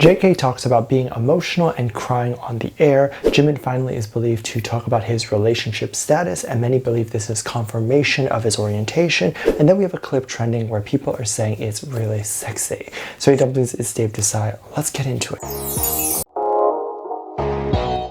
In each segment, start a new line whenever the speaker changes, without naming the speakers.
JK talks about being emotional and crying on the air. Jimin finally is believed to talk about his relationship status, and many believe this is confirmation of his orientation. And then we have a clip trending where people are saying it's really sexy. So Dumplings, it's Dave Desai. Let's get into it.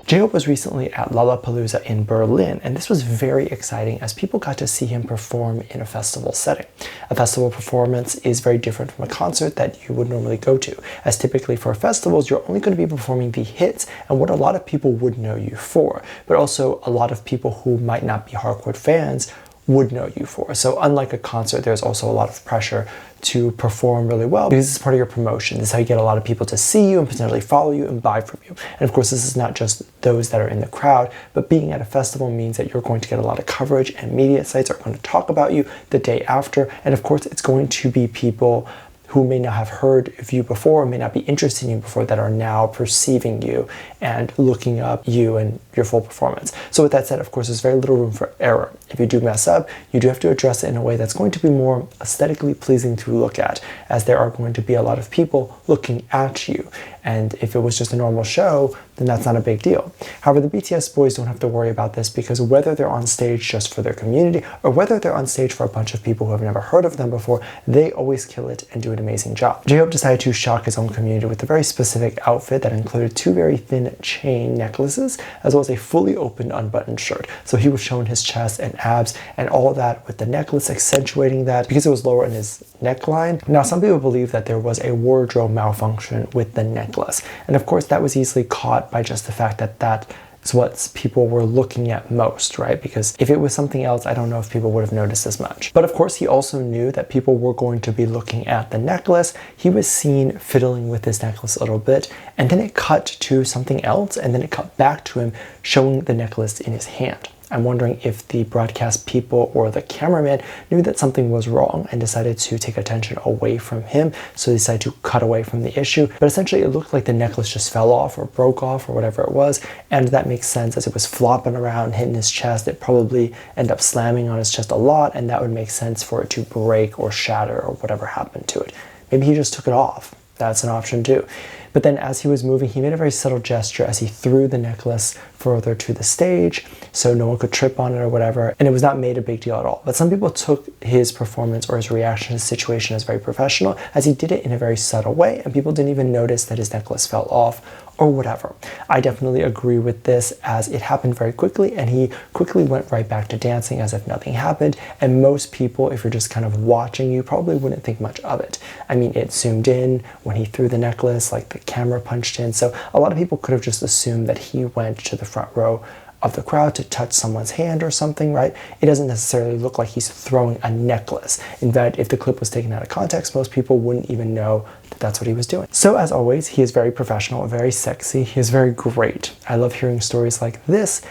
Jikook was recently at Lollapalooza in Berlin, and this was very exciting as people got to see him perform in a festival setting. A festival performance is very different from a concert that you would normally go to, as typically for festivals you're only going to be performing the hits and what a lot of people would know you for, but also a lot of people who might not be hardcore fans would know you for. So unlike a concert, there's also a lot of pressure to perform really well because this is part of your promotion. This is how you get a lot of people to see you and potentially follow you and buy from you. And of course, this is not just those that are in the crowd, but being at a festival means that you're going to get a lot of coverage and media sites are going to talk about you the day after. And of course, it's going to be people who may not have heard of you before or may not be interested in you before that are now perceiving you and looking up you and your full performance. So with that said, of course, there's very little room for error. If you do mess up, you do have to address it in a way that's going to be more aesthetically pleasing to look at, as there are going to be a lot of people looking at you. And if it was just a normal show, then that's not a big deal. However, the BTS boys don't have to worry about this because whether they're on stage just for their community or whether they're on stage for a bunch of people who have never heard of them before, they always kill it and do an amazing job. Jikook decided to shock his own community with a very specific outfit that included two very thin chain necklaces, as well as a fully opened unbuttoned shirt. So he was showing his chest and abs and all that with the necklace accentuating that because it was lower in his neckline. Now, some people believe that there was a wardrobe malfunction with the necklace. And of course, that was easily caught by just the fact that that is what people were looking at most, right? Because if it was something else, I don't know if people would have noticed as much. But of course, he also knew that people were going to be looking at the necklace. He was seen fiddling with this necklace a little bit, and then it cut to something else, and then it cut back to him showing the necklace in his hand. I'm wondering if the broadcast people or the cameraman knew that something was wrong and decided to take attention away from him, so they decided to cut away from the issue. But essentially, it looked like the necklace just fell off or broke off or whatever it was, and that makes sense as it was flopping around, hitting his chest. It probably ended up slamming on his chest a lot, and that would make sense for it to break or shatter or whatever happened to it. Maybe he just took it off. That's an option too. But then as he was moving, he made a very subtle gesture as he threw the necklace further to the stage so no one could trip on it or whatever. And it was not made a big deal at all. But some people took his performance or his reaction to the situation as very professional, as he did it in a very subtle way, and people didn't even notice that his necklace fell off or whatever. I definitely agree with this, as it happened very quickly and he quickly went right back to dancing as if nothing happened. And most people, if you're just kind of watching, you probably wouldn't think much of it. I mean, it zoomed in when he threw the necklace, like the camera punched in. So a lot of people could have just assumed that he went to the front row of the crowd to touch someone's hand or something, right? It doesn't necessarily look like he's throwing a necklace. In fact, if the clip was taken out of context, most people wouldn't even know that that's what he was doing. So as always, he is very professional, very sexy. He is very great. I love hearing stories like this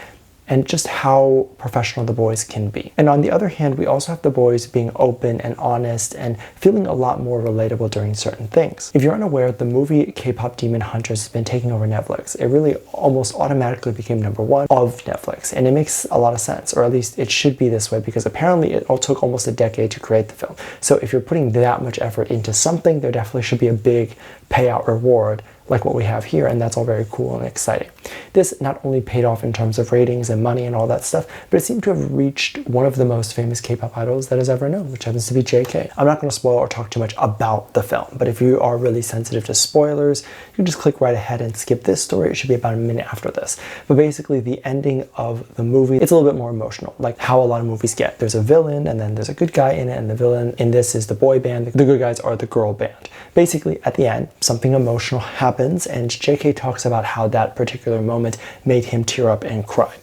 and just how professional the boys can be. And on the other hand, we also have the boys being open and honest and feeling a lot more relatable during certain things. If you're unaware, the movie Kpop Demon Hunters has been taking over Netflix. It really almost automatically became #1 of Netflix, and it makes a lot of sense, or at least it should be this way, because apparently it all took almost a decade to create the film. So if you're putting that much effort into something, there definitely should be a big payout reward like what we have here, and that's all very cool and exciting. This not only paid off in terms of ratings and money and all that stuff, but it seemed to have reached one of the most famous K-pop idols that is ever known, which happens to be JK. I'm not going to spoil or talk too much about the film, but if you are really sensitive to spoilers, you can just click right ahead and skip this story. It should be about a minute after this. But basically, the ending of the movie, it's a little bit more emotional, like how a lot of movies get. There's a villain, and then there's a good guy in it, and the villain in this is the boy band. The good guys are the girl band. Basically, at the end, something emotional happens, and JK talks about how that particular moment made him tear up and cry.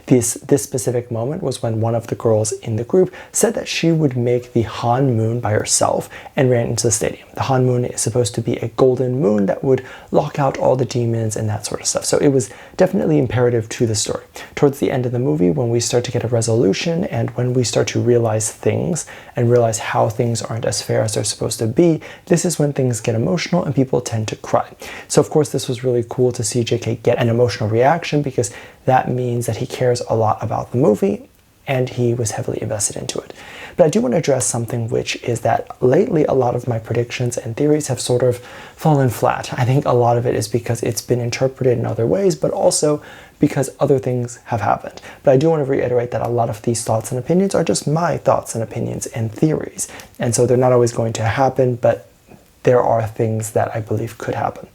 This specific moment was when one of the girls in the group said that she would make the Han Moon by herself and ran into the stadium. The Han Moon is supposed to be a golden moon that would lock out all the demons and that sort of stuff. So it was definitely imperative to the story. Towards the end of the movie, when we start to get a resolution and when we start to realize things and realize how things aren't as fair as they're supposed to be, this is when things get emotional and people tend to cry. So of course, this was really cool to see JK get an emotional reaction, because that means that he cares a lot about the movie and he was heavily invested into it. But I do want to address something, which is that lately a lot of my predictions and theories have sort of fallen flat. I think a lot of it is because it's been interpreted in other ways, but also because other things have happened. But I do want to reiterate that a lot of these thoughts and opinions are just my thoughts and opinions and theories. And so they're not always going to happen, but there are things that I believe could happen.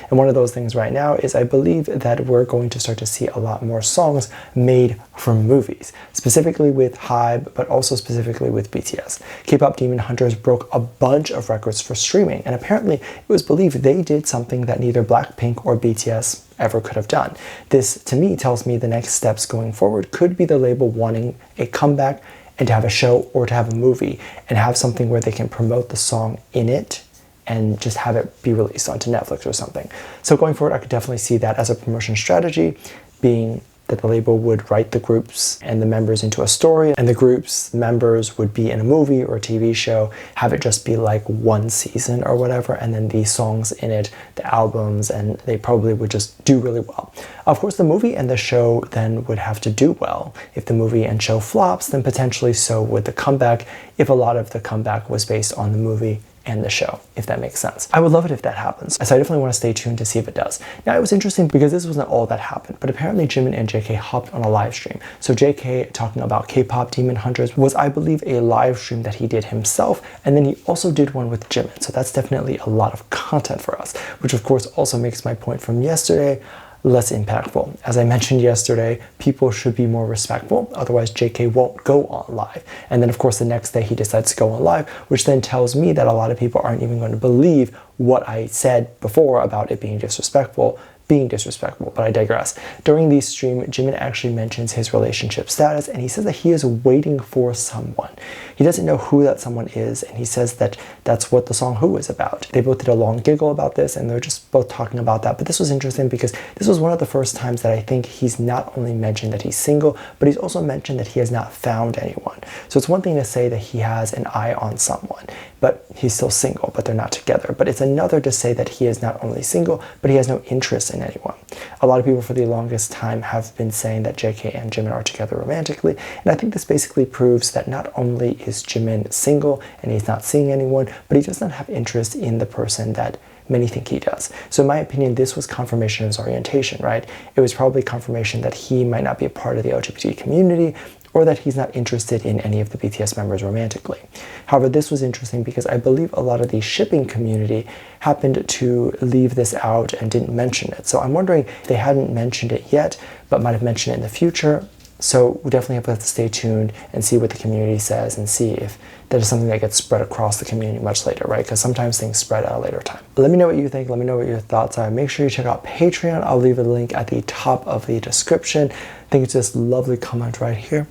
And one of those things right now is I believe that we're going to start to see a lot more songs made from movies, specifically with HYBE, but also specifically with BTS. K-pop Demon Hunters broke a bunch of records for streaming, and apparently it was believed they did something that neither Blackpink or BTS ever could have done. This, to me, tells me the next steps going forward could be the label wanting a comeback and to have a show or to have a movie and have something where they can promote the song in it and just have it be released onto Netflix or something. So going forward, I could definitely see that as a promotion strategy, being that the label would write the groups and the members into a story, and the group's members would be in a movie or a TV show, have it just be like one season or whatever, and then the songs in it, the albums, and they probably would just do really well. Of course, the movie and the show then would have to do well. If the movie and show flops, then potentially so would the comeback, if a lot of the comeback was based on the movie and the show, if that makes sense. I would love it if that happens. So I definitely want to stay tuned to see if it does. Now, it was interesting because this wasn't all that happened, but apparently Jimin and JK hopped on a live stream. So JK talking about K-pop Demon Hunters was, I believe, a live stream that he did himself, and then he also did one with Jimin. So that's definitely a lot of content for us, which of course also makes my point from yesterday less impactful. As I mentioned yesterday, people should be more respectful, otherwise JK won't go on live. And then of course the next day he decides to go on live, which then tells me that a lot of people aren't even going to believe what I said before about it being disrespectful, but I digress. During the stream, Jimin actually mentions his relationship status, and he says that he is waiting for someone. He doesn't know who that someone is, and he says that that's what the song Who is about. They both did a long giggle about this, and they're just both talking about that. But this was interesting because this was one of the first times that I think he's not only mentioned that he's single, but he's also mentioned that he has not found anyone. So it's one thing to say that he has an eye on someone, but he's still single, but they're not together. But it's another to say that he is not only single, but he has no interest in anyone. A lot of people for the longest time have been saying that JK and Jimin are together romantically, and I think this basically proves that not only is Jimin single and he's not seeing anyone, but he does not have interest in the person that many think he does. So in my opinion, this was confirmation of his orientation, right? It was probably confirmation that he might not be a part of the LGBT community, or that he's not interested in any of the BTS members romantically. However, this was interesting because I believe a lot of the shipping community happened to leave this out and didn't mention it. So I'm wondering if they hadn't mentioned it yet, but might have mentioned it in the future. So we definitely have to stay tuned and see what the community says and see if that is something that gets spread across the community much later, right? Because sometimes things spread at a later time. Let me know what you think. Let me know what your thoughts are. Make sure you check out Patreon. I'll leave a link at the top of the description. I think it's just a lovely comment right here.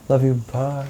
Love you. Bye.